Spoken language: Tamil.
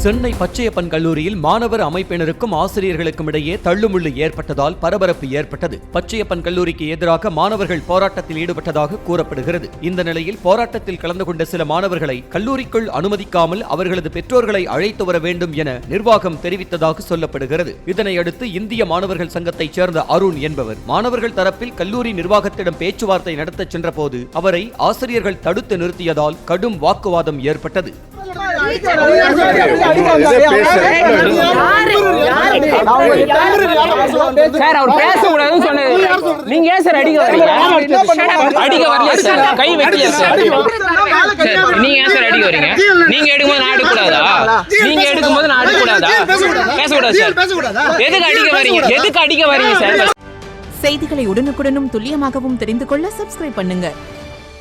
சென்னை பச்சையப்பன் கல்லூரியில் மாணவர் அமைப்பினருக்கும் ஆசிரியர்களுக்கும் இடையே தள்ளுமுள்ளு ஏற்பட்டதால் பரபரப்பு ஏற்பட்டது. பச்சையப்பன் கல்லூரிக்கு எதிராக மாணவர்கள் போராட்டத்தில் ஈடுபட்டதாக கூறப்படுகிறது. இந்த நிலையில் போராட்டத்தில் கலந்து கொண்ட சில மாணவர்களை கல்லூரிக்குள் அனுமதிக்காமல் அவர்களது பெற்றோர்களை அழைத்து வர வேண்டும் என நிர்வாகம் தெரிவித்ததாக சொல்லப்படுகிறது. இதனையடுத்து இந்திய மாணவர்கள் சங்கத்தைச் சேர்ந்த அருண் என்பவர் மாணவர்கள் தரப்பில் கல்லூரி நிர்வாகத்திடம் பேச்சுவார்த்தை நடத்த சென்றபோது அவரை ஆசிரியர்கள் தடுத்து நிறுத்தியதால் கடும் வாக்குவாதம் ஏற்பட்டது. சார் அவர் பேசக்கூடாதுன்னு சொன்னது நீங்க ஏன் சார் அடிக்க வரீங்க? அடிக்க வரல சார், கை வைக்கல சார். நீங்க ஏன் சார் அடிக்க வரீங்க? நீங்க எடுக்கும்போது நான் எடுக்கக்கூடாதா? நீங்க எடுக்கும்போது நான் எடுக்கக்கூடாதா? பேசக்கூடாது சார். எதுக்கு அடிக்க வரீங்க? எதுக்கு அடிக்க வரீங்க சார்? செய்திகளை உடனுக்குடனும் துல்லியமாகவும் தெரிந்து கொள்ள சப்ஸ்கிரைப் பண்ணுங்க.